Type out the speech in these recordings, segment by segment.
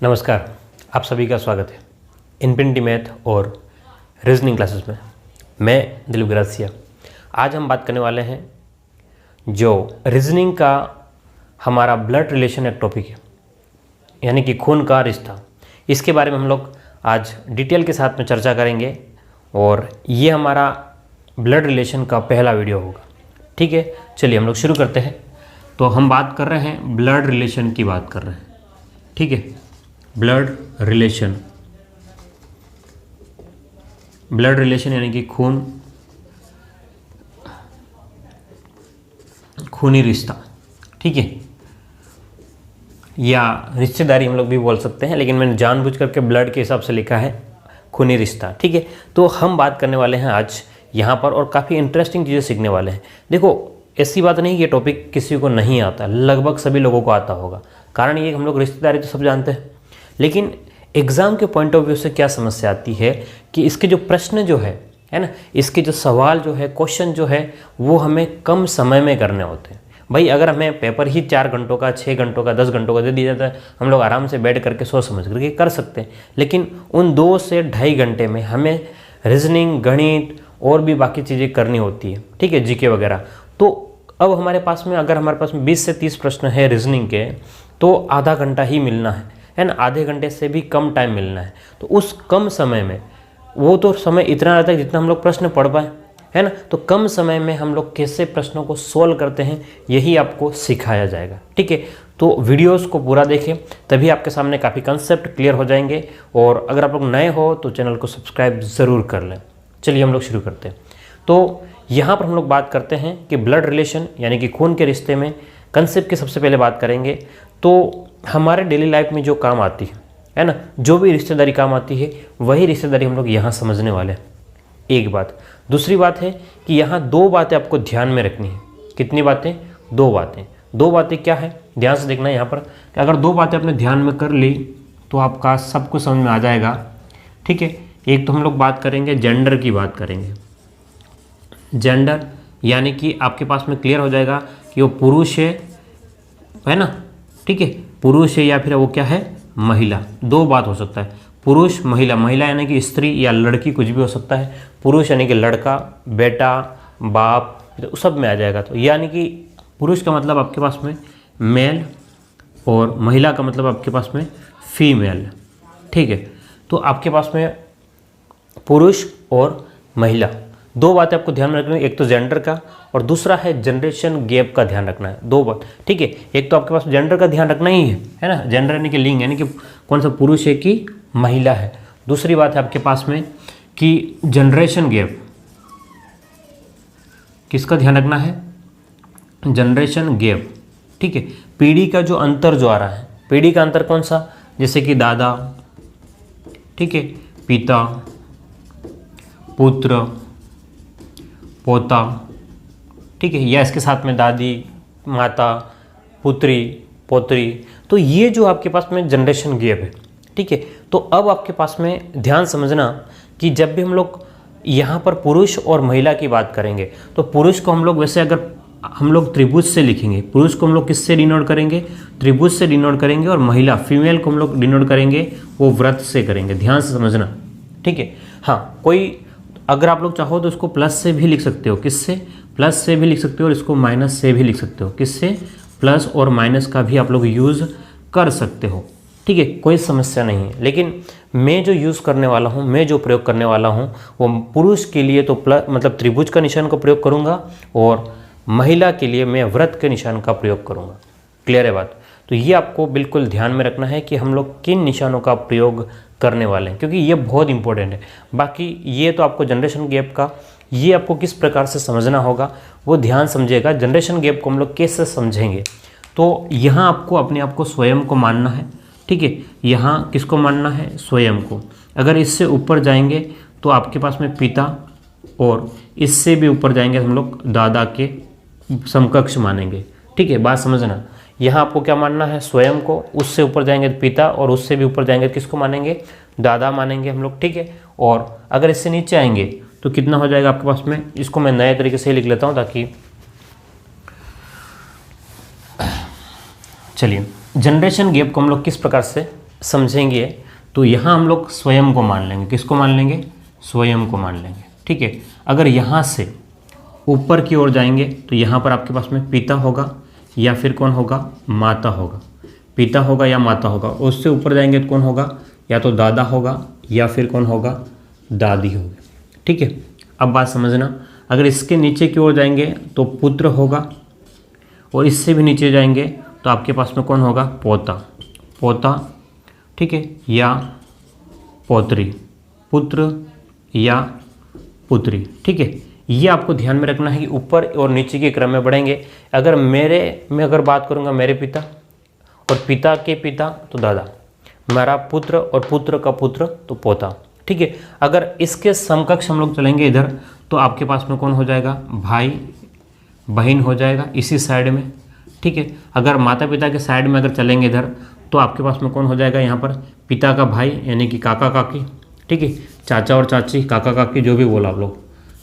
नमस्कार, आप सभी का स्वागत है इन्फिनिटी मैथ और रीजनिंग क्लासेस में। मैं दिलीप गरासिया। आज हम बात करने वाले हैं जो रीजनिंग का हमारा ब्लड रिलेशन एक टॉपिक है, यानी कि खून का रिश्ता। इसके बारे में हम लोग आज डिटेल के साथ में चर्चा करेंगे और ये हमारा ब्लड रिलेशन का पहला वीडियो होगा। ठीक है, चलिए हम लोग शुरू करते हैं। तो हम बात कर रहे हैं ब्लड रिलेशन की बात कर रहे हैं। ठीक है, ब्लड रिलेशन यानी कि खूनी रिश्ता। ठीक है, या रिश्तेदारी हम लोग भी बोल सकते हैं, लेकिन मैंने जानबूझ करके ब्लड के हिसाब से लिखा है खूनी रिश्ता। ठीक है, तो हम बात करने वाले हैं आज यहाँ पर और काफ़ी इंटरेस्टिंग चीज़ें सीखने वाले हैं। देखो, ऐसी बात नहीं कि ये टॉपिक किसी को नहीं आता, लगभग सभी लोगों को आता होगा। कारण ये हम लोग रिश्तेदारी तो सब जानते हैं, लेकिन एग्ज़ाम के पॉइंट ऑफ व्यू से क्या समस्या आती है कि इसके जो प्रश्न जो है ना, इसके जो सवाल जो है, क्वेश्चन जो है, वो हमें कम समय में करने होते हैं। भाई अगर हमें पेपर ही 4 घंटों का, 6 घंटों का, 10 घंटों का दे दिया जाता है, हम लोग आराम से बैठ करके सोच समझ करके कर सकते हैं। लेकिन उन 2 से ढाई घंटे में हमें रीजनिंग, गणित और भी बाकी चीज़ें करनी होती है। ठीक है, जीके वगैरह। तो अब हमारे पास में अगर हमारे पास में 20 से 30 प्रश्न है रीजनिंग के, तो आधा घंटा ही मिलना है ना, आधे घंटे से भी कम टाइम मिलना है। तो उस कम समय में, वो तो समय इतना रहता है जितना हम लोग प्रश्न पढ़ पाए, है ना। तो कम समय में हम लोग कैसे प्रश्नों को सोल्व करते हैं, यही आपको सिखाया जाएगा। ठीक है, तो वीडियोस को पूरा देखें, तभी आपके सामने काफ़ी कंसेप्ट क्लियर हो जाएंगे। और अगर आप लोग नए हो तो चैनल को सब्सक्राइब ज़रूर कर लें। चलिए हम लोग शुरू करते हैं। तो यहाँ पर हम लोग बात करते हैं कि ब्लड रिलेशन यानी कि खून के रिश्ते में कंसेप्ट की सबसे पहले बात करेंगे। तो हमारे डेली लाइफ में जो काम आती है ना, जो भी रिश्तेदारी काम आती है, वही रिश्तेदारी हम लोग यहाँ समझने वाले हैं। एक बात। दूसरी बात है कि यहाँ 2 बातें आपको ध्यान में रखनी है। कितनी बातें? 2 बातें। 2 बातें क्या है, ध्यान से देखना है यहाँ पर कि अगर 2 बातें आपने ध्यान में कर ली तो आपका सब कुछ समझ में आ जाएगा। ठीक है, एक तो हम लोग बात करेंगे जेंडर की, बात करेंगे जेंडर, यानी कि आपके पास में क्लियर हो जाएगा कि वो पुरुष है ना। ठीक है, पुरुष है या फिर वो क्या है, महिला। 2 बात हो सकता है, पुरुष महिला। महिला यानी कि स्त्री या लड़की, कुछ भी हो सकता है। पुरुष यानी कि लड़का, बेटा, बाप, तो सब में आ जाएगा। तो यानी कि पुरुष का मतलब आपके पास में मेल और महिला का मतलब आपके पास में फीमेल। ठीक है, तो आपके पास में पुरुष और महिला, 2 बातें आपको ध्यान में रखनी है। एक तो जेंडर का और दूसरा है जनरेशन गैप का ध्यान रखना है। 2 बात। ठीक है, एक तो आपके पास जेंडर का ध्यान रखना ही है ना, जेंडर यानी कि लिंग, यानी कि कौन सा पुरुष है कि महिला है। दूसरी बात है आपके पास में कि जनरेशन गैप, किसका ध्यान रखना है, जनरेशन गैप। ठीक है, पीढ़ी का जो अंतर जो आ रहा है, पीढ़ी का अंतर कौन सा, जैसे कि दादा, ठीक है, पिता, पुत्र, पोता। ठीक है, या इसके साथ में दादी, माता, पुत्री, पोत्री। तो ये जो आपके पास में जनरेशन गैप है। ठीक है, तो अब आपके पास में ध्यान समझना कि जब भी हम लोग यहाँ पर पुरुष और महिला की बात करेंगे, तो पुरुष को हम लोग वैसे अगर हम लोग त्रिभुज से लिखेंगे, पुरुष को हम लोग किससे डिनोट करेंगे, त्रिभुज से डिनोट करेंगे। और महिला, फीमेल को हम लोग डिनोट करेंगे, वो व्रत से करेंगे। ध्यान से समझना। ठीक है, हाँ, कोई अगर आप लोग चाहो तो उसको प्लस से भी लिख सकते हो। किससे? प्लस से भी लिख सकते हो, और इसको माइनस से भी लिख सकते हो। किससे? प्लस और माइनस का भी आप लोग यूज़ कर सकते हो। ठीक है, कोई समस्या नहीं है। लेकिन मैं जो यूज़ करने वाला हूँ, मैं जो प्रयोग करने वाला हूँ, वो पुरुष के लिए तो प्लस मतलब त्रिभुज का निशान का प्रयोग करूँगा, और महिला के लिए मैं व्रत के निशान का प्रयोग करूँगा। क्लियर है बात? तो ये आपको बिल्कुल ध्यान में रखना है कि हम लोग किन निशानों का प्रयोग करने वाले हैं, क्योंकि ये बहुत इंपॉर्टेंट है। बाकी ये तो आपको जनरेशन गैप का, ये आपको किस प्रकार से समझना होगा वो ध्यान समझिएगा। जनरेशन गैप को हम लोग कैसे समझेंगे, तो यहाँ आपको अपने आप को स्वयं को मानना है। ठीक है, यहाँ किसको मानना है, स्वयं को। अगर इससे ऊपर जाएंगे तो आपके पास में पिता, और इससे भी ऊपर जाएंगे हम लोग दादा के समकक्ष मानेंगे। ठीक है, बात समझना। यहाँ आपको क्या मानना है, स्वयं को। उससे ऊपर जाएंगे तो पिता, और उससे भी ऊपर जाएंगे किसको मानेंगे, दादा मानेंगे हम लोग। ठीक है, और अगर इससे नीचे आएंगे तो कितना हो जाएगा आपके पास में, इसको मैं नए तरीके से लिख लेता हूँ ताकि, चलिए जनरेशन गैप को हम लोग किस प्रकार से समझेंगे तो यहाँ हम लोग स्वयं को मान लेंगे। किसको मान लेंगे? स्वयं को मान लेंगे। ठीक है, अगर यहाँ से ऊपर की ओर जाएंगे तो यहाँ पर आपके पास में पिता होगा या फिर कौन होगा? माता होगा। पिता होगा या माता होगा। उससे ऊपर जाएंगे तो कौन होगा? या तो दादा होगा या फिर कौन होगा? दादी होगी। ठीक है, अब बात समझना, अगर इसके नीचे की ओर जाएंगे तो पुत्र होगा और इससे भी नीचे जाएंगे तो आपके पास में कौन होगा? पोता। पोता, ठीक है, या पौत्री, पुत्र या पुत्री। ठीक है, ये आपको ध्यान में रखना है कि ऊपर और नीचे के क्रम में बढ़ेंगे। अगर मैं अगर बात करूँगा मेरे पिता और पिता के पिता तो दादा, मेरा पुत्र और पुत्र का पुत्र तो पोता। ठीक है, अगर इसके समकक्ष हम लोग चलेंगे इधर तो आपके पास में कौन हो जाएगा? भाई बहन हो जाएगा इसी साइड में। ठीक है, अगर माता पिता के साइड में अगर चलेंगे इधर तो आपके पास में कौन हो जाएगा? यहाँ पर पिता का भाई यानी कि काका काकी। ठीक है, चाचा और चाची, काका काकी जो भी बोला आप लोग,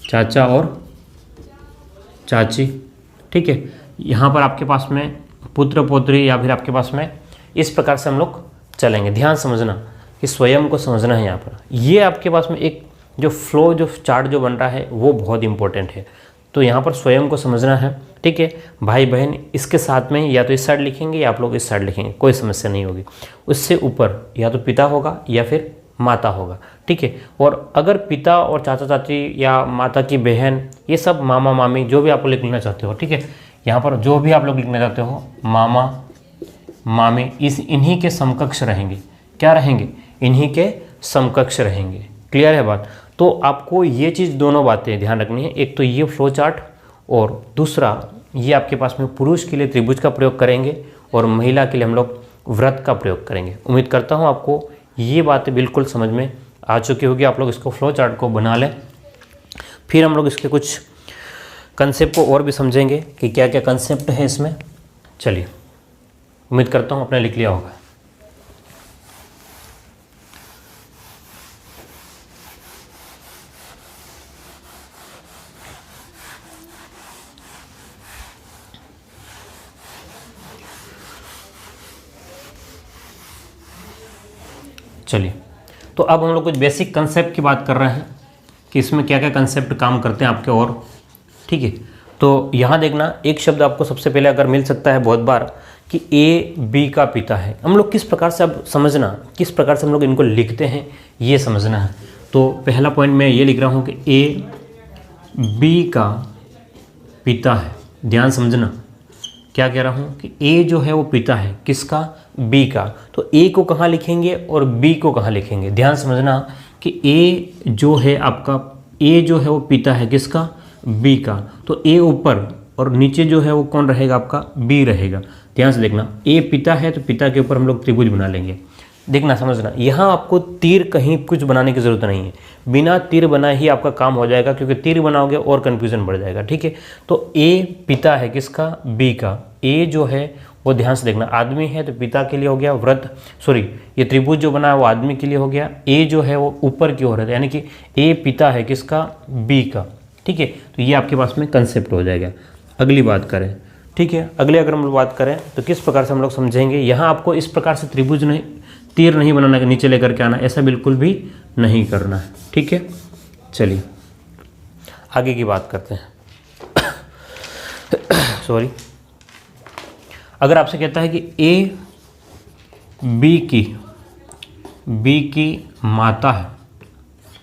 चाचा और चाची। ठीक है, यहाँ पर आपके पास में पुत्र पोत्री या फिर आपके पास में इस प्रकार से हम लोग चलेंगे। ध्यान समझना कि स्वयं को समझना है। यहाँ पर ये आपके पास में एक जो फ्लो जो चार्ट जो बन रहा है वो बहुत इंपॉर्टेंट है। तो यहाँ पर स्वयं को समझना है। ठीक है, भाई बहन इसके साथ में या तो इस साइड लिखेंगे या आप लोग इस साइड लिखेंगे, कोई समस्या नहीं होगी। उससे ऊपर या तो पिता होगा या फिर माता होगा। ठीक है, और अगर पिता और चाचा चाची या माता की बहन ये सब मामा मामी जो भी आप लोग लिखना चाहते हो। ठीक है, यहाँ पर जो भी आप लोग लिखना चाहते हो मामा मामी इन्हीं के समकक्ष रहेंगे। क्या रहेंगे? इन्हीं के समकक्ष रहेंगे। क्लियर है बात? तो आपको ये चीज़ दोनों बातें ध्यान रखनी है। एक तो ये फ्लो चार्ट और दूसरा ये आपके पास में पुरुष के लिए त्रिभुज का प्रयोग करेंगे और महिला के लिए हम लोग व्रत का प्रयोग करेंगे। उम्मीद करता हूँ आपको ये बातें बिल्कुल समझ में आ चुकी होगी। आप लोग इसको फ्लो चार्ट को बना लें, फिर हम लोग इसके कुछ कंसेप्ट को और भी समझेंगे कि क्या क्या कंसेप्ट है इसमें। चलिए, उम्मीद करता हूँ आपने लिख लिया होगा। चलिए, तो अब हम लोग कुछ बेसिक कंसेप्ट की बात कर रहे हैं कि इसमें क्या क्या कंसेप्ट काम करते हैं आपके। और ठीक है, तो यहाँ देखना, एक शब्द आपको सबसे पहले अगर मिल सकता है बहुत बार कि ए बी का पिता है। हम लोग किस प्रकार से, अब समझना किस प्रकार से हम लोग इनको लिखते हैं ये समझना है। तो पहला पॉइंट मैं ये लिख रहा हूँ कि ए बी का पिता है। ध्यान समझना, क्या कह रहा हूँ कि ए जो है वो पिता है किसका? बी का। तो ए को कहाँ लिखेंगे और बी को कहाँ लिखेंगे? ध्यान समझना कि ए जो है आपका, ए जो है वो पिता है किसका? बी का। तो ए ऊपर और नीचे जो है वो कौन रहेगा? आपका बी रहेगा। ध्यान से देखना, ए पिता है तो पिता के ऊपर हम लोग त्रिभुज बना लेंगे। देखना समझना, यहाँ आपको तीर कहीं कुछ बनाने की ज़रूरत नहीं है। बिना तीर बनाए ही आपका काम हो जाएगा, क्योंकि तीर बनाओगे और कन्फ्यूजन बढ़ जाएगा। ठीक है, तो ए पिता है किसका? बी का। ए जो है वो ध्यान से देखना आदमी है तो पिता के लिए हो गया व्रत, सॉरी ये त्रिभुज जो बना है वो आदमी के लिए हो गया। ए जो है वो ऊपर की ओर है, यानी कि ए पिता है किसका? बी का। ठीक है, तो ये आपके पास में कंसेप्ट हो जाएगा। अगली बात करें, ठीक है, अगले अगर हम लोग बात करें तो किस प्रकार से हम लोग समझेंगे। यहाँ आपको इस प्रकार से त्रिभुज नहीं, तीर नहीं बनाना है नीचे लेकर के आना, ऐसा बिल्कुल भी नहीं करना है। ठीक है, चलिए आगे की बात करते हैं। सॉरी, अगर आपसे कहता है कि ए बी की माता है,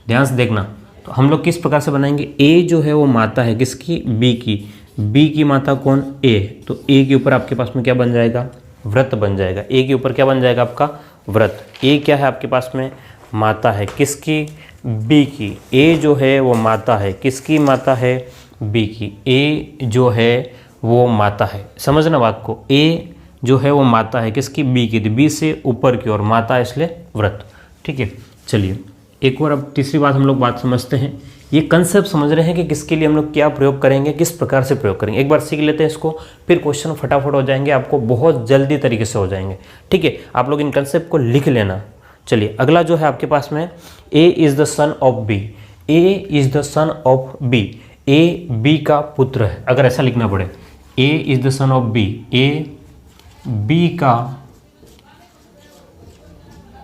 ध्यान से देखना, तो हम लोग किस प्रकार से बनाएंगे। ए जो है वो माता है किसकी? बी की। बी की माता कौन? ए। तो ए के ऊपर आपके पास में क्या बन जाएगा? व्रत बन जाएगा। ए के ऊपर क्या बन जाएगा? आपका व्रत। ए क्या है आपके पास में? माता है किसकी? बी की। ए जो है वो माता है किसकी? माता है बी की। ए जो है वो माता है, समझना बात को, ए जो है वो माता है किसकी? बी की। बी से ऊपर की ओर माता है, इसलिए व्रत। ठीक है, चलिए एक और अब तीसरी बात हम लोग बात समझते हैं। ये कंसेप्ट समझ रहे हैं कि किसके लिए हम लोग क्या प्रयोग करेंगे, किस प्रकार से प्रयोग करेंगे। एक बार सीख लेते हैं इसको, फिर क्वेश्चन फटाफट हो जाएंगे, आपको बहुत जल्दी तरीके से हो जाएंगे। ठीक है, आप लोग इन कंसेप्ट को लिख लेना। चलिए अगला जो है आपके पास में, A is the son of B. A is the son of B. A B का पुत्र है, अगर ऐसा लिखना पड़े, A is the son of B, A B का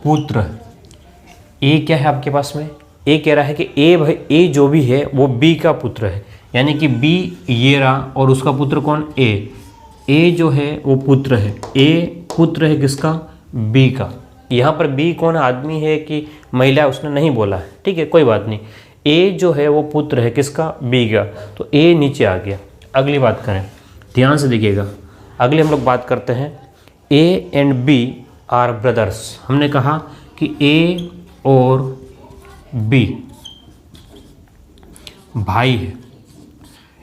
पुत्र है। ए क्या है आपके पास में, ए कह रहा है कि ए जो भी है वो बी का पुत्र है, यानी कि बी ये रहा और उसका पुत्र कौन, ए जो है वो पुत्र है, ए पुत्र है किसका, बी का। यहाँ पर बी कौन आदमी है कि महिला उसने नहीं बोला है, ठीक है कोई बात नहीं। ए जो है वो पुत्र है किसका, बी का, तो ए नीचे आ गया। अगली बात करें, ध्यान से देखिएगा, अगले हम लोग बात करते हैं A and B are brothers. हमने कहा कि ए और बी भाई है,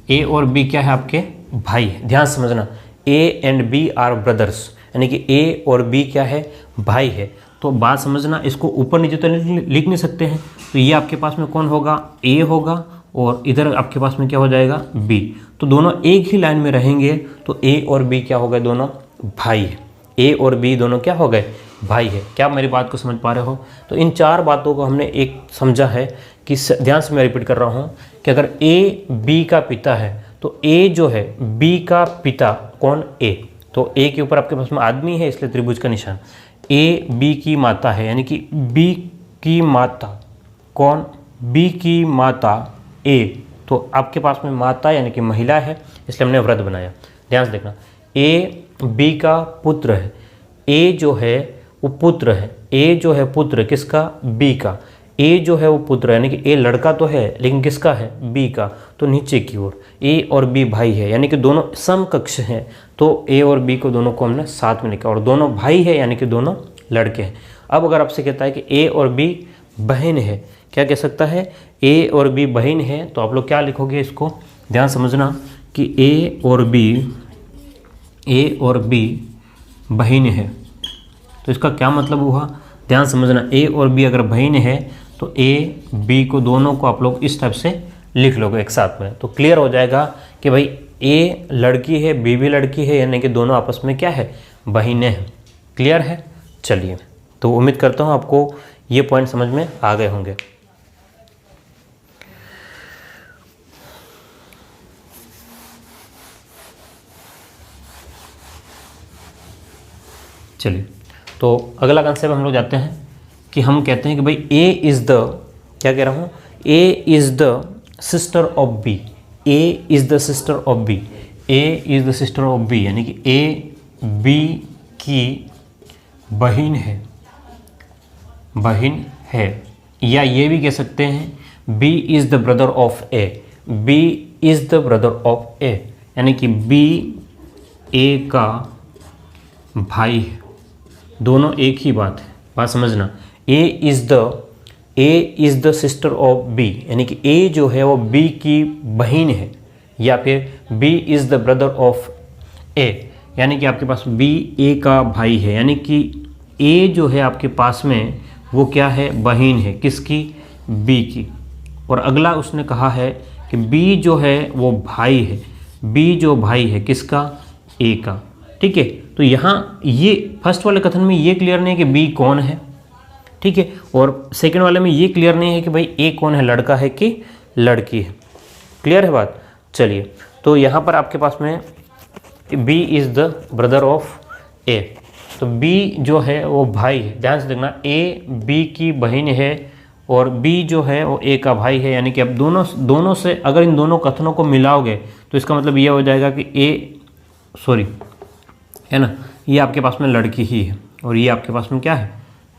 ए और बी क्या है आपके भाई है। ध्यान समझना, A and B are brothers, यानी कि ए और बी क्या है, भाई है। तो बात समझना, इसको ऊपर नीचे तो लिख नहीं सकते हैं, तो ये आपके पास में कौन होगा, ए होगा, और इधर आपके पास में क्या हो जाएगा, बी। तो दोनों एक ही लाइन में रहेंगे, तो ए और बी क्या हो गए, दोनों भाई है। ए और बी दोनों क्या हो गए, भाई है। क्या मेरी बात को समझ पा रहे हो। तो इन चार बातों को हमने एक समझा है कि ध्यान से मैं रिपीट कर रहा हूँ कि अगर ए बी का पिता है तो ए जो है बी का पिता कौन, ए। तो ए के ऊपर आपके पास में आदमी है इसलिए त्रिभुज का निशान। ए बी की माता है, यानी कि बी की माता कौन, बी की माता ए। तो आपके पास में माता यानी कि महिला है, इसलिए हमने व्रत बनाया। ध्यान से देखना, ए बी का पुत्र है, ए जो है वो पुत्र है, ए जो है पुत्र किसका, बी का। ए जो है वो पुत्र है, यानी कि ए लड़का तो है लेकिन किसका है, बी का। तो नीचे की ओर ए और बी भाई है, यानी कि दोनों समकक्ष हैं, तो ए और बी को दोनों को हमने साथ में लिखा, और दोनों भाई है यानी कि दोनों लड़के हैं। अब अगर आपसे कहता है कि ए और बी बहन है, क्या कह सकता है, ए और बी बहन है, तो आप लोग क्या लिखोगे इसको, ध्यान समझना कि ए और बी बहन है। तो इसका क्या मतलब हुआ, ध्यान समझना, ए और बी अगर बहन है तो ए बी को दोनों को आप लोग इस टाइप से लिख लोगे एक साथ में, तो क्लियर हो जाएगा कि भाई ए लड़की है बी भी लड़की है, यानी कि दोनों आपस में क्या है, बहनें हैं। क्लियर है। चलिए, तो उम्मीद करता हूँ आपको ये पॉइंट समझ में आ गए होंगे। चलिए, तो अगला कंसेप्ट हम लोग जाते हैं कि हम कहते हैं कि भाई ए इज़ द, क्या कह रहा हूँ, A is the sister of B, A is the sister of B, A is the sister of B, यानी कि ए बी की बहन है, या ये भी कह सकते हैं B is the brother of A, B is the brother of A, यानी कि बी ए का भाई है। दोनों एक ही बात है, बात समझना। A is the sister of B, यानी कि ए जो है वो बी की बहन है, या फिर B is the brother of A, यानी कि आपके पास बी ए का भाई है, यानी कि ए जो है आपके पास में वो क्या है, बहन है, किसकी, बी की। और अगला उसने कहा है कि बी जो है वो भाई है, बी जो भाई है किसका, ए का। ठीक है, तो यहाँ ये फर्स्ट वाले कथन में ये क्लियर नहीं है कि बी कौन है, ठीक है, और सेकंड वाले में ये क्लियर नहीं है कि भाई ए कौन है, लड़का है कि लड़की है। क्लियर है बात। चलिए, तो यहाँ पर आपके पास में B is the brother of A, तो बी जो है वो भाई है। ध्यान से देखना, ए बी की बहन है और बी जो है वो ए का भाई है, यानी कि अब दोनों से अगर इन दोनों कथनों को मिलाओगे तो इसका मतलब ये हो जाएगा कि है ना, ये आपके पास में लड़की ही है और ये आपके पास में क्या है,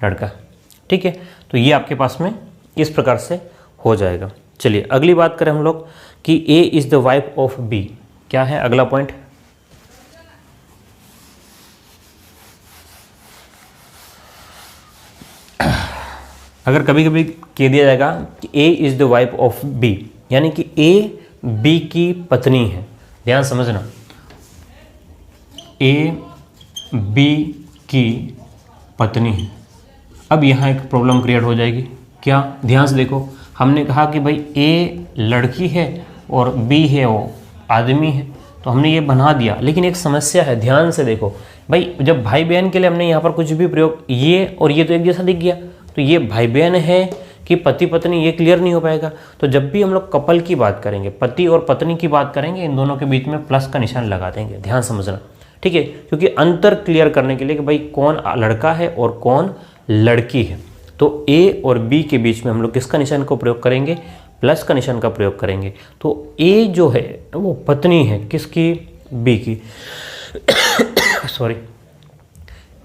लड़का। ठीक है, तो ये आपके पास में इस प्रकार से हो जाएगा। चलिए, अगली बात करें हम लोग कि A is the wife of B. क्या है अगला पॉइंट, अगर कभी कभी कह दिया जाएगा कि A is the wife of B, यानी कि ए बी की पत्नी है। ध्यान समझना, ए बी की पत्नी है। अब यहाँ एक प्रॉब्लम क्रिएट हो जाएगी। क्या, ध्यान से देखो, हमने कहा कि भाई ए लड़की है और बी है वो आदमी है, तो हमने ये बना दिया, लेकिन एक समस्या है। ध्यान से देखो भाई, जब भाई बहन के लिए हमने यहाँ पर कुछ भी प्रयोग, ये और ये तो एक जैसा दिख गया, तो ये भाई बहन है कि पति पत्नी, ये क्लियर नहीं हो पाएगा। तो जब भी हम लोग कपल की बात करेंगे, पति और पत्नी की बात करेंगे, इन दोनों के बीच में प्लस का निशान लगा देंगे। ध्यान समझना, ठीक है, क्योंकि अंतर क्लियर करने के लिए कि भाई कौन लड़का है और कौन लड़की है, तो ए और बी के बीच में हम लोग किसका निशान का प्रयोग करेंगे, प्लस का निशान का प्रयोग करेंगे। तो ए जो है वो पत्नी है किसकी, बी की सॉरी,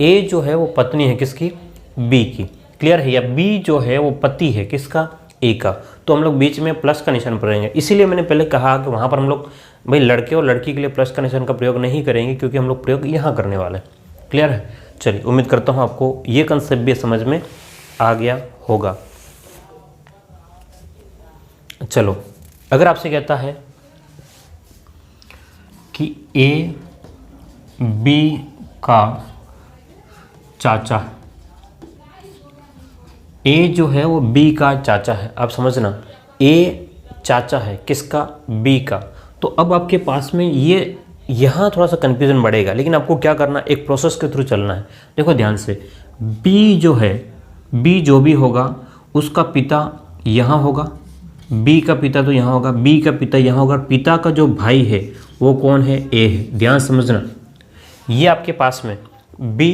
ए जो है वो पत्नी है किसकी, बी की। क्लियर है? या बी जो है वो पति है किसका, ए का। तो हम लोग बीच में प्लस का निशान करेंगे। इसीलिए मैंने पहले कहा कि वहाँ पर हम लोग भाई लड़के और लड़की के लिए प्लस का निशान का प्रयोग नहीं करेंगे, क्योंकि हम लोग प्रयोग यहाँ करने वाले हैं। क्लियर है? चलिए, उम्मीद करता हूँ आपको ये कंसेप्ट भी समझ में आ गया होगा। चलो, अगर आपसे कहता है कि ए बी का चाचा, ए जो है वो बी का चाचा है। आप समझना, ए चाचा है किसका, बी का। तो अब आपके पास में ये यहाँ थोड़ा सा कन्फ्यूजन बढ़ेगा, लेकिन आपको क्या करना, एक प्रोसेस के थ्रू चलना है। देखो ध्यान से, बी जो है, बी जो भी होगा उसका पिता यहाँ होगा, बी का पिता तो यहाँ होगा, बी का पिता यहाँ होगा, पिता का जो भाई है वो कौन है, ए है। ध्यान समझना, ये आपके पास में बी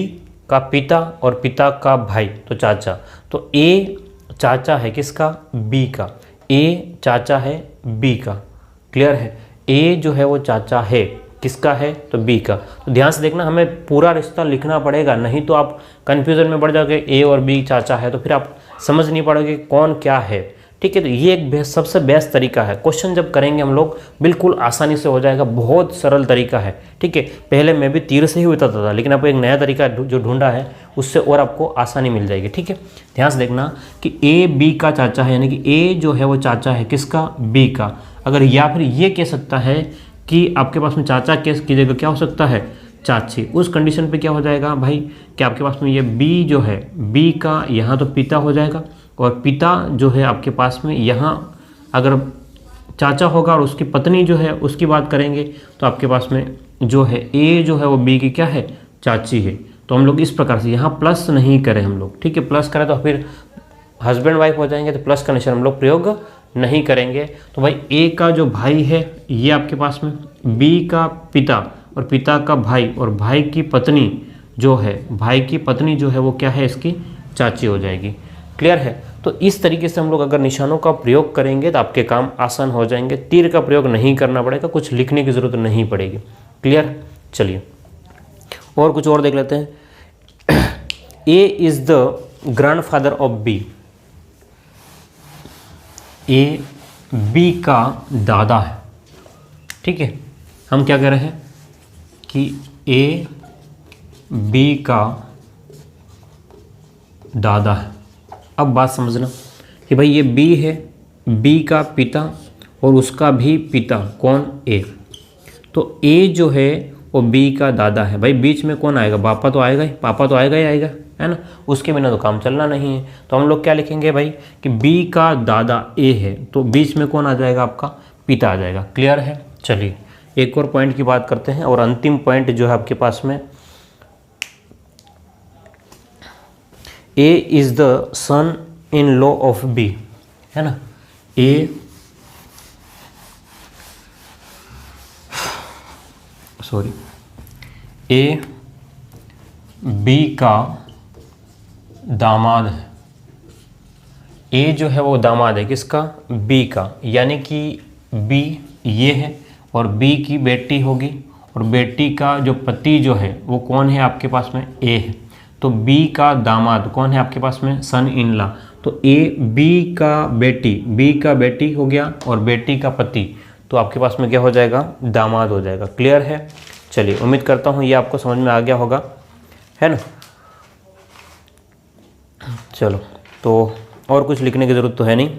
का पिता और पिता का भाई तो चाचा, तो ए चाचा है किसका, बी का, ए चाचा है बी का। क्लियर है? ए जो है वो चाचा है किसका है, तो बी का। तो ध्यान से देखना, हमें पूरा रिश्ता लिखना पड़ेगा, नहीं तो आप कन्फ्यूजन में बढ़ जाओगे। ए और बी चाचा है तो फिर आप समझ नहीं पाओगे कौन क्या है। ठीक है? तो ये एक सबसे बेस्ट तरीका है। क्वेश्चन जब करेंगे हम लोग बिल्कुल आसानी से हो जाएगा, बहुत सरल तरीका है। ठीक है? पहले मैं भी तीर से ही बताता था, लेकिन आपको एक नया तरीका जो ढूंढा है उससे और आपको आसानी मिल जाएगी। ठीक है? ध्यान से देखना कि ए बी का चाचा है, यानी कि ए जो है वो चाचा है किसका, बी का। अगर या फिर ये कह सकता है कि आपके पास में चाचा केस की जगह क्या हो सकता है, चाची। उस कंडीशन पे क्या हो जाएगा भाई कि आपके पास में ये बी जो है, बी का यहाँ तो पिता हो जाएगा, और पिता जो है आपके पास में यहाँ अगर चाचा होगा और उसकी पत्नी जो है उसकी बात करेंगे तो आपके पास में जो है ए जो है वो बी की क्या है, चाची है। तो हम लोग इस प्रकार से यहाँ प्लस नहीं करें हम लोग। ठीक है? प्लस करें तो फिर हस्बैंड वाइफ हो जाएंगे, तो प्लस का निशान हम लोग प्रयोग नहीं करेंगे। तो भाई ए का जो भाई है ये आपके पास में, बी का पिता और पिता का भाई और भाई की पत्नी जो है, भाई की पत्नी जो है वो क्या है, इसकी चाची हो जाएगी। क्लियर है? तो इस तरीके से हम लोग अगर निशानों का प्रयोग करेंगे तो आपके काम आसान हो जाएंगे। तीर का प्रयोग नहीं करना पड़ेगा, कुछ लिखने की ज़रूरत नहीं पड़ेगी। क्लियर? चलिए और कुछ और देख लेते हैं। A is the grandfather of B, A B का दादा है। ठीक है? हम क्या कह रहे हैं कि ए बी का दादा है। अब बात समझना कि भाई ये बी है, बी का पिता और उसका भी पिता कौन, ए। तो ए जो है वो बी का दादा है। भाई बीच में कौन आएगा, पापा तो आएगा ही, पापा तो आएगा ही आएगा, है ना। उसके बिना तो काम चलना नहीं है। तो हम लोग क्या लिखेंगे भाई कि बी का दादा ए है, तो बीच में कौन आ जाएगा, आपका पिता आ जाएगा। क्लियर है? चलिए एक और पॉइंट की बात करते हैं, और अंतिम पॉइंट जो है आपके पास में, A is the son in law of B, है ना। ए ए बी का दामाद है। ए जो है वो दामाद है किसका, बी का, यानी कि बी ये है और बी की बेटी होगी, और बेटी का जो पति जो है वो कौन है आपके पास में, ए है। तो बी का दामाद कौन है आपके पास में, सन इन लॉ। तो ए बी का बेटी हो गया और बेटी का पति, तो आपके पास में क्या हो जाएगा, दामाद हो जाएगा। क्लियर है? चलिए उम्मीद करता हूँ ये आपको समझ में आ गया होगा, है ना। चलो, तो और कुछ लिखने की ज़रूरत तो है नहीं।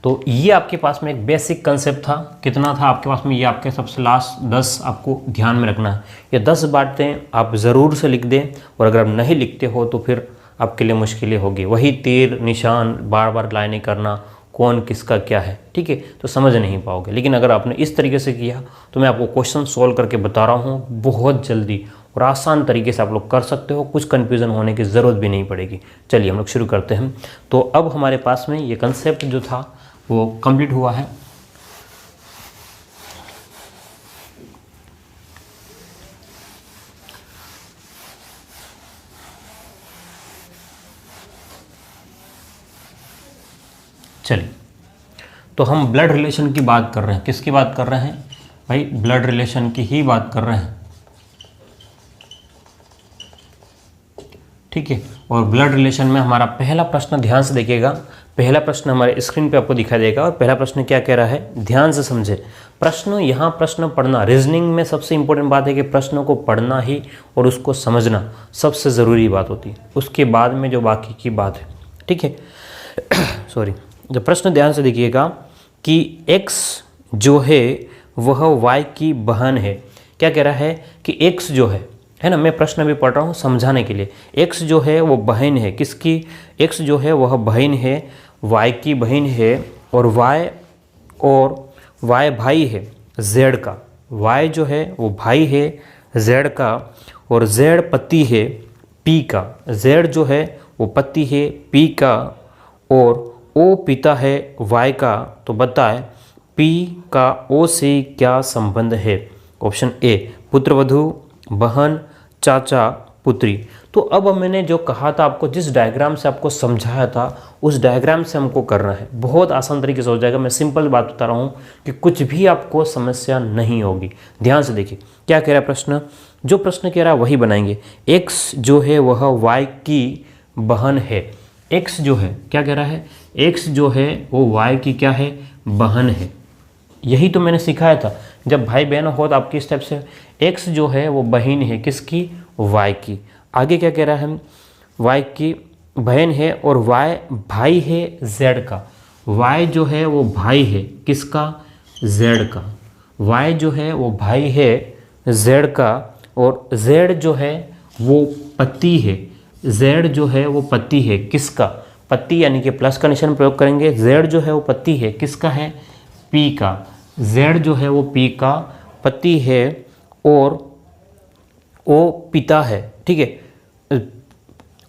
तो ये आपके पास में एक बेसिक कंसेप्ट था। कितना था आपके पास में, ये आपके सबसे लास्ट 10 आपको ध्यान में रखना है। ये 10 बातें आप ज़रूर से लिख दें, और अगर आप नहीं लिखते हो तो फिर आपके लिए मुश्किलें होगी। वही तीर निशान बार बार लाइनें करना, कौन किसका क्या है, ठीक है, तो समझ नहीं पाओगे। लेकिन अगर आपने इस तरीके से किया तो मैं आपको क्वेश्चन सोल्व करके बता रहा हूँ, बहुत जल्दी और आसान तरीके से आप लोग कर सकते हो, कुछ कन्फ्यूज़न होने की ज़रूरत भी नहीं पड़ेगी। चलिए हम लोग शुरू करते हैं। तो अब हमारे पास में ये कंसेप्ट जो था वो कंप्लीट हुआ है। चलिए, तो हम ब्लड रिलेशन की बात कर रहे हैं। किसकी बात कर रहे हैं भाई? ब्लड रिलेशन की ही बात कर रहे हैं, ठीक है। और ब्लड रिलेशन में हमारा पहला प्रश्न, ध्यान से देखिएगा, पहला प्रश्न हमारे स्क्रीन पे आपको दिखाई देगा। और पहला प्रश्न क्या कह रहा है, ध्यान से समझे प्रश्न। यहाँ प्रश्न पढ़ना, रीजनिंग में सबसे इंपॉर्टेंट बात है कि प्रश्नों को पढ़ना ही और उसको समझना सबसे ज़रूरी बात होती है, उसके बाद में जो बाकी की बात है, ठीक है। सॉरी, जो प्रश्न ध्यान से देखिएगा कि x जो है वह y की बहन है। क्या कह रहा है कि x जो है ना, मैं प्रश्न भी पढ़ रहा हूँ समझाने के लिए। x जो है वो बहन है, किसकी? x जो है वह बहन है, y की बहन है, और y भाई है z का। y जो है वो भाई है z का, और z पति है p का। z जो है वो पति है p का, और o पिता है y का। तो बताए p का o से क्या संबंध है? ऑप्शन ए, पुत्रवधू, बहन, चाचा, पुत्री। तो अब मैंने जो कहा था आपको, जिस डायग्राम से आपको समझाया था, उस डायग्राम से हमको करना है। बहुत आसान तरीके से हो जाएगा। मैं सिंपल बात बता रहा हूँ कि कुछ भी आपको समस्या नहीं होगी। ध्यान से देखिए क्या कह रहा है प्रश्न। जो प्रश्न कह रहा है वही बनाएंगे। x जो है वह y की बहन है। x जो है, क्या कह रहा है, x जो है वो y की क्या है? बहन है। यही तो मैंने सिखाया था, जब भाई बहन हो तो आपकी स्टेप से x जो है वो बहन है, किसकी? y की। आगे क्या कह रहा है, y की बहन है और y भाई है z का। y जो है वो भाई है, किसका? z का। y जो है वो भाई है z का, और z जो है वो पति है। z जो है वो पति है, किसका? पति, यानी कि प्लस का निशान प्रयोग करेंगे। z जो है वो पति है, किसका है? p का। z जो है वो p का पति है, और o पिता है, ठीक है।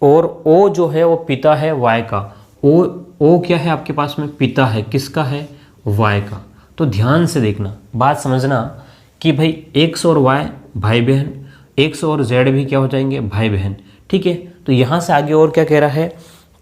और o जो है वो पिता है y का। o क्या है आपके पास में? पिता है, किसका है? y का। तो ध्यान से देखना, बात समझना कि भाई x और y भाई बहन, x और z भी क्या हो जाएंगे? भाई बहन, ठीक है। तो यहाँ से आगे और क्या कह रहा है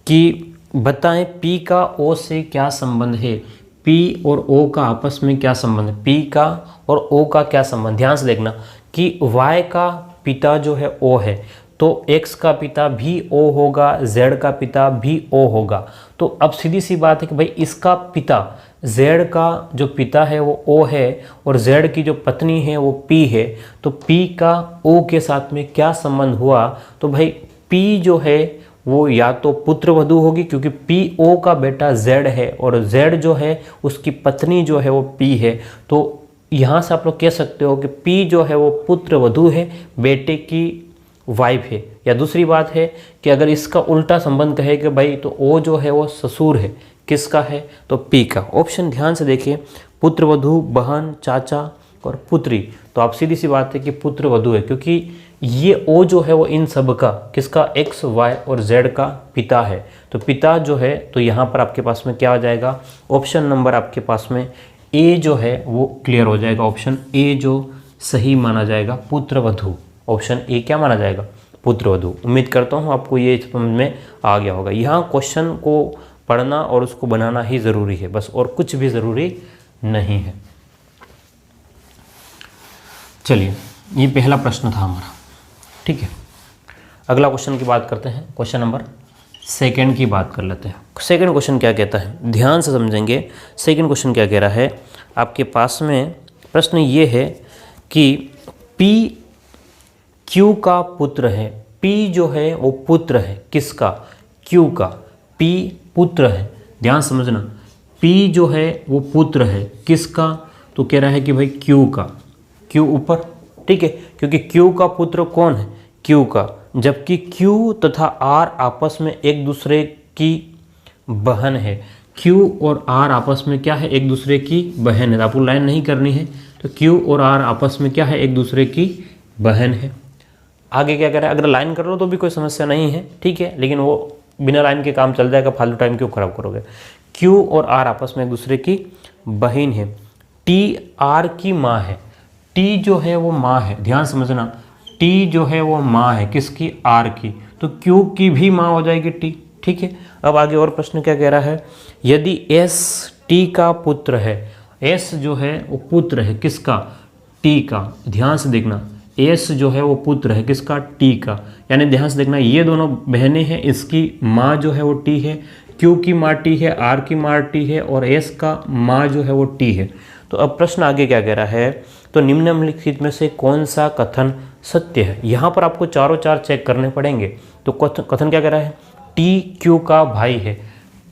कि बताएं p का o से क्या संबंध है? p और o का आपस में क्या संबंध है? p का और o का क्या संबंध? ध्यान से देखना कि y का पिता जो है o है, तो x का पिता भी o होगा, z का पिता भी o होगा। तो अब सीधी सी बात है कि भाई इसका पिता, z का जो पिता है वो o है, और z की जो पत्नी है वो p है। तो p का o के साथ में क्या संबंध हुआ? तो भाई p जो है वो या तो पुत्रवधू होगी, क्योंकि p o का बेटा z है, और z जो है उसकी पत्नी जो है वो p है। तो यहाँ से आप लोग कह सकते हो कि p जो है वो पुत्रवधू है, बेटे की वाइफ है। या दूसरी बात है कि अगर इसका उल्टा संबंध कहे कि भाई तो o जो है वो ससुर है, किसका है? तो p का। ऑप्शन ध्यान से देखिए, पुत्रवधू, बहन, चाचा और पुत्री। तो आप सीधी सी बात है कि पुत्रवधू है, क्योंकि ये o जो है वो इन सब का, किसका? x, y और z का पिता है। तो पिता जो है, तो यहाँ पर आपके पास में क्या आ जाएगा? ऑप्शन नंबर आपके पास में ए जो है वो क्लियर हो जाएगा। ऑप्शन ए जो सही माना जाएगा, पुत्रवधू। ऑप्शन ए क्या माना जाएगा? पुत्रवधू। उम्मीद करता हूँ आपको ये समझ में आ गया होगा। यहाँ क्वेश्चन को पढ़ना और उसको बनाना ही ज़रूरी है बस, और कुछ भी ज़रूरी नहीं है। चलिए, ये पहला प्रश्न था हमारा, ठीक है। अगला क्वेश्चन की बात करते हैं। क्वेश्चन नंबर सेकंड की बात कर लेते हैं। सेकंड क्वेश्चन क्या कहता है, ध्यान से समझेंगे। सेकंड क्वेश्चन क्या कह रहा है आपके पास में? प्रश्न ये है कि P Q का पुत्र है। P जो है वो पुत्र है, किसका? Q का। P पुत्र है, ध्यान समझना। P जो है वो पुत्र है, किसका? तो कह रहा है कि भाई Q का। Q ऊपर, ठीक है, क्योंकि Q का पुत्र कौन है? Q का। जबकि Q तथा R आपस में एक दूसरे की बहन है। Q और R आपस में क्या है? एक दूसरे की बहन है। आपको लाइन नहीं करनी है, तो Q और R आपस में क्या है? एक दूसरे की बहन है। आगे क्या करें? अगर लाइन कर लो तो भी कोई समस्या नहीं है, ठीक है, लेकिन वो बिना लाइन के काम चल जाएगा, फालतू टाइम क्यों खराब करोगे। Q और R आपस में एक दूसरे की बहन है। T R की माँ है। T जो है वो माँ है, ध्यान समझना। T जो है वो माँ है, किसकी? R की। तो Q की भी माँ हो जाएगी T, ठीक है। अब आगे और प्रश्न क्या कह रहा है, यदि एस टी का पुत्र है, एस जो है वो पुत्र है किसका, टी का, ध्यान से देखना, एस जो है वो पुत्र है किसका, टी का, यानी ध्यान से देखना ये दोनों बहनें हैं, इसकी माँ जो है वो टी है, क्यू की माँ टी है, आर की माँ टी है और एस का माँ जो है वो टी है। तो अब प्रश्न आगे क्या कह रहा है, तो निम्नलिखित में से कौन सा कथन सत्य है। यहाँ पर आपको चारों चार चेक करने पड़ेंगे। तो कथन क्या कह रहा है, टी क्यू का भाई है,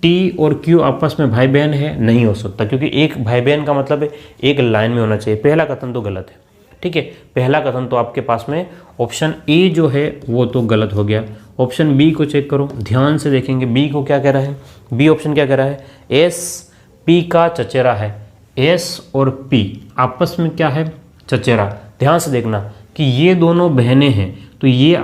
टी और क्यू आपस में भाई बहन है, नहीं हो सकता, क्योंकि एक भाई बहन का मतलब है एक लाइन में होना चाहिए। पहला कथन तो गलत है, ठीक है, पहला कथन तो आपके पास में ऑप्शन ए जो है वो तो गलत हो गया। ऑप्शन बी को चेक करो, ध्यान से देखेंगे बी को क्या कह रहा है, बी ऑप्शन क्या कह रहा है, एस पी का चचेरा है, एस और पी आपस में क्या है, चचेरा। ध्यान से देखना कि ये दोनों बहनें हैं, तो ये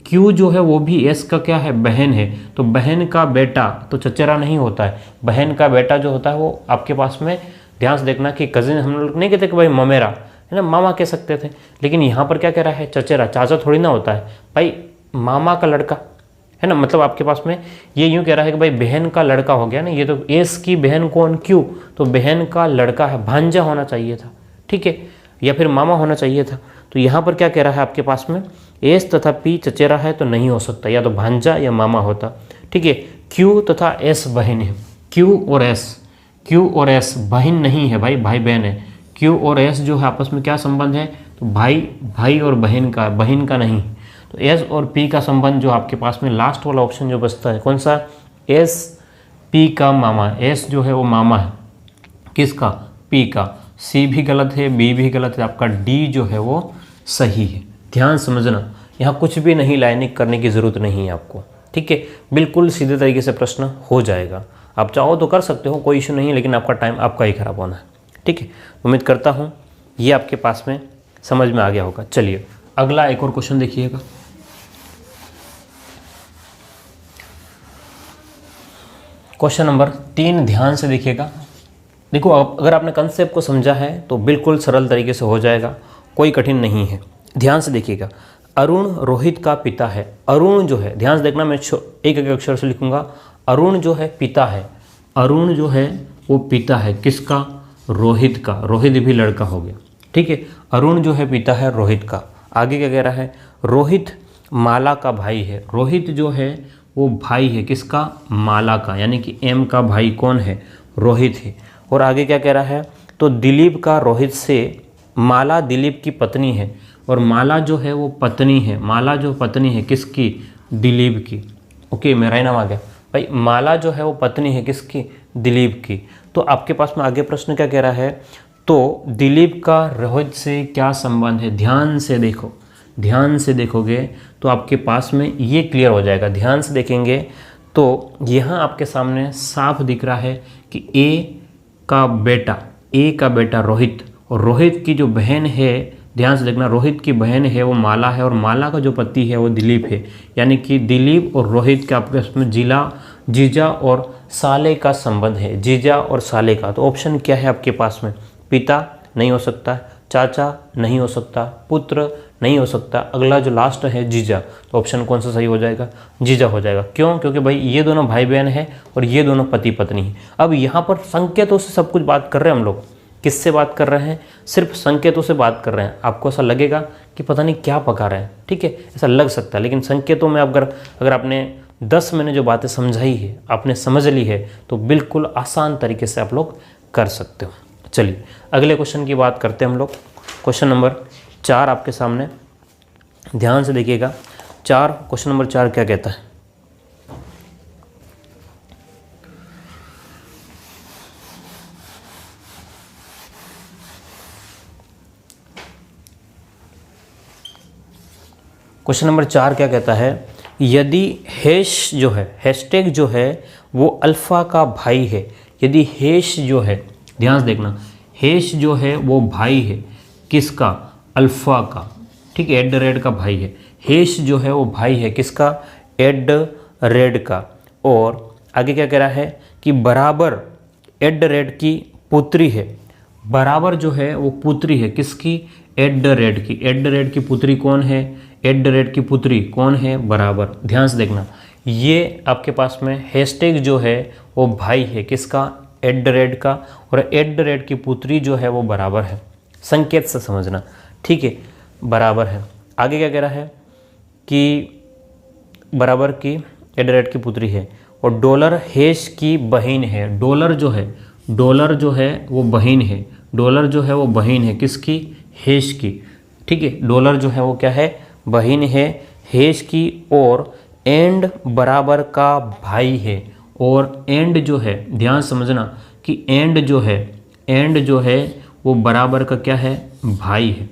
क्यू जो है वो भी एस का क्या है, बहन है, तो बहन का बेटा तो चचेरा नहीं होता है, बहन का बेटा जो होता है वो आपके पास में, ध्यान से देखना कि कजिन हम लोग नहीं कहते कि भाई ममेरा है ना, मामा कह सकते थे, लेकिन यहाँ पर क्या कह रहा है, चचेरा, चाचा थोड़ी ना होता है भाई, मामा का लड़का है ना, मतलब आपके पास में ये यूँ कह रहा है कि भाई बहन का लड़का हो गया ना, ये तो एस की बहन कौन, क्यू, तो बहन का लड़का है, भांजा होना चाहिए था, ठीक है, या फिर मामा होना चाहिए था। तो यहाँ पर क्या कह रहा है आपके पास में, एस तथा पी चचेरा है तो नहीं हो सकता, या तो भांजा या मामा होता, ठीक है। क्यू तथा एस बहन है, क्यू और एस बहन नहीं है भाई, भाई बहन है। क्यू और एस जो है आपस में क्या संबंध है, तो भाई और बहन का नहीं। तो एस और पी का संबंध जो आपके पास में लास्ट वाला ऑप्शन जो बचता है कौन सा, एस पी का मामा, एस जो है वो मामा है किसका, पी का। सी भी गलत है, बी भी गलत है, आपका डी जो है वो सही है। ध्यान समझना, यहाँ कुछ भी नहीं लाइनिंग करने की ज़रूरत नहीं है आपको, ठीक है, बिल्कुल सीधे तरीके से प्रश्न हो जाएगा। आप चाहो तो कर सकते हो, कोई इशू नहीं है, लेकिन आपका टाइम आपका ही खराब होना है, ठीक है। उम्मीद करता हूँ ये आपके पास में समझ में आ गया होगा। चलिए अगला एक और क्वेश्चन देखिएगा। क्वेश्चन नंबर 3 ध्यान से देखिएगा। देखो अगर आपने कंसेप्ट को समझा है तो बिल्कुल सरल तरीके से हो जाएगा, कोई कठिन नहीं है। ध्यान से देखिएगा, अरुण रोहित का पिता है। अरुण जो है, ध्यान से देखना, मैं एक एक अक्षर से लिखूंगा। अरुण जो है पिता है, अरुण जो है वो पिता है किसका, रोहित का, रोहित भी लड़का हो गया, ठीक है। अरुण जो है पिता है रोहित का। आगे क्या कह रहा है, रोहित माला का भाई है। रोहित जो है वो भाई है किसका, माला का, यानी कि एम का भाई कौन है, रोहित है। और आगे क्या कह रहा है, तो दिलीप का रोहित से, माला दिलीप की पत्नी है, और माला जो है वो पत्नी है, माला जो पत्नी है किसकी, दिलीप की। ओके, मेरा ही नाम आ गया भाई, माला जो है वो पत्नी है किसकी, दिलीप की। तो आपके पास में आगे प्रश्न क्या कह रहा है, तो दिलीप का रोहित से क्या संबंध है। ध्यान से देखो, ध्यान से देखोगे तो आपके पास में ये क्लियर हो जाएगा। ध्यान से देखेंगे तो यहाँ आपके सामने साफ दिख रहा है कि ए का बेटा रोहित, और रोहित की जो बहन है, ध्यान से देखना, रोहित की बहन है वो माला है, और माला का जो पति है वो दिलीप है, यानी कि दिलीप और रोहित के आपके में जीजा और साले का संबंध है, जीजा और साले का। तो ऑप्शन क्या है आपके पास में, पिता नहीं हो सकता, चाचा नहीं हो सकता, पुत्र नहीं हो सकता, अगला जो लास्ट है जीजा। तो ऑप्शन कौन सा सही हो जाएगा, जीजा हो जाएगा। क्यों, क्योंकि भाई ये दोनों भाई बहन हैं और ये दोनों पति पत्नी हैं। अब यहाँ पर संकेतों से सब कुछ बात कर रहे हैं हम लोग, किससे बात कर रहे हैं, सिर्फ संकेतों से बात कर रहे हैं। आपको ऐसा लगेगा कि पता नहीं क्या पका रहे हैं, ठीक है, ऐसा लग सकता है, लेकिन संकेतों में अगर आपने 10 मैंने जो बातें समझाई है, आपने समझ ली है, तो बिल्कुल आसान तरीके से आप लोग कर सकते हो। चलिए अगले क्वेश्चन की बात करते हैं हम लोग। क्वेश्चन नंबर 4 आपके सामने, ध्यान से देखिएगा। क्वेश्चन नंबर 4 क्या कहता है, क्वेश्चन नंबर 4 क्या कहता है, यदि हैशटैग जो है वो अल्फा का भाई है। यदि हैश जो है, ध्यान से देखना, हैश जो है वो भाई है किसका, अल्फा का, ठीक है, @ का भाई है। हैश जो है वो भाई है किसका, @ का। और आगे क्या कह रहा है कि बराबर @ की पुत्री है, बराबर जो है वो पुत्री है किसकी, @ की। @ की पुत्री कौन है, @ की पुत्री कौन है, बराबर। ध्यान से देखना, ये आपके पास में हैशटैग जो है वो भाई है किसका, @ का, और @ की पुत्री जो है वो बराबर है, संकेत से समझना, ठीक है, बराबर है। आगे क्या कह रहा है कि बराबर की @ की पुत्री है, और डॉलर हैश की बहन है। डॉलर जो है वो बहन है, डॉलर जो है वो बहन है किसकी, हैश की, ठीक है। डॉलर जो है वो क्या है, बहन है हैश की, और एंड बराबर का भाई है। और एंड जो है, ध्यान समझना कि एंड जो है वो बराबर का क्या है, भाई है।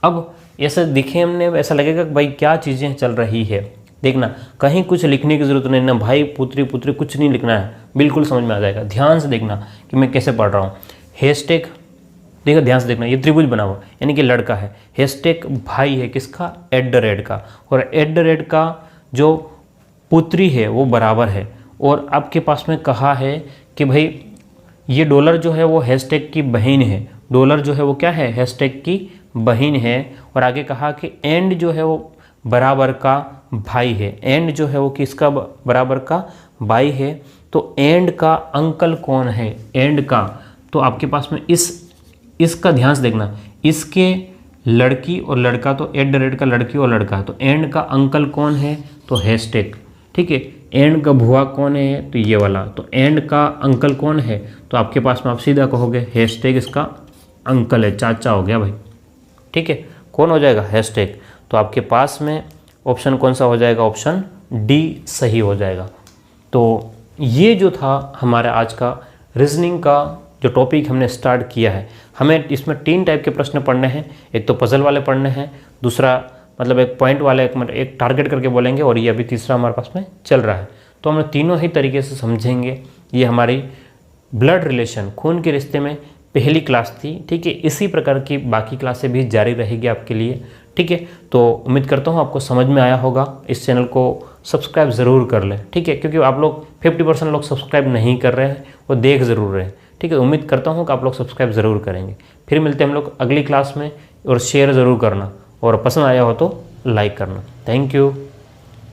अब ऐसा दिखे हमने, ऐसा लगेगा कि भाई क्या चीज़ें चल रही है। देखना, कहीं कुछ लिखने की ज़रूरत नहीं, ना भाई पुत्री पुत्री कुछ नहीं लिखना है, बिल्कुल समझ में आ जाएगा। ध्यान से देखना कि मैं कैसे पढ़ रहा हूँ। हैशटैग देखो, ध्यान से देखना, ये त्रिभुज बना हुआ यानी कि लड़का है, हैशटैग भाई है किसका, @ का, और @ का जो पुत्री है वो बराबर है। और आपके पास में कहा है कि भाई ये डॉलर जो है वो हैशटैग की बहन है, डॉलर जो है वो क्या है, हैशटैग की बहन है। और आगे कहा कि एंड जो है वो बराबर का भाई है, एंड जो है वो किसका बराबर का भाई है। तो एंड का अंकल कौन है, एंड का, तो आपके पास में इसका ध्यान से देखना, इसके लड़की और लड़का, तो @ का लड़की और लड़का, तो एंड का अंकल कौन है, तो हैशटैग, ठीक है। एंड का भुआ कौन है, तो ये वाला, तो एंड का अंकल कौन है, तो आपके पास में आप सीधा कहोगे हैशटैग इसका अंकल है, चाचा हो गया भाई, ठीक है। कौन हो जाएगा, हैशटैग। तो आपके पास में ऑप्शन कौन सा हो जाएगा, ऑप्शन डी सही हो जाएगा। तो ये जो था हमारा आज का रीजनिंग का जो टॉपिक हमने स्टार्ट किया है। हमें इसमें 3 टाइप के प्रश्न पढ़ने हैं, एक तो पजल वाले पढ़ने हैं, दूसरा मतलब एक पॉइंट वाले, एक टारगेट करके बोलेंगे, और ये अभी तीसरा हमारे पास में चल रहा है। तो हम तीनों ही तरीके से समझेंगे। ये हमारी ब्लड रिलेशन, खून के रिश्ते में पहली क्लास थी, ठीक है। इसी प्रकार की बाकी क्लासें भी जारी रहेगी आपके लिए, ठीक है। तो उम्मीद करता हूँ आपको समझ में आया होगा। इस चैनल को सब्सक्राइब ज़रूर कर लें, ठीक है, क्योंकि आप लोग 50% लोग सब्सक्राइब नहीं कर रहे हैं, वो देख ज़रूर रहे हैं, ठीक है। उम्मीद करता हूँ कि आप लोग सब्सक्राइब ज़रूर करेंगे। फिर मिलते हैं हम लोग अगली क्लास में, और शेयर ज़रूर करना, और पसंद आया हो तो लाइक करना। Thank you.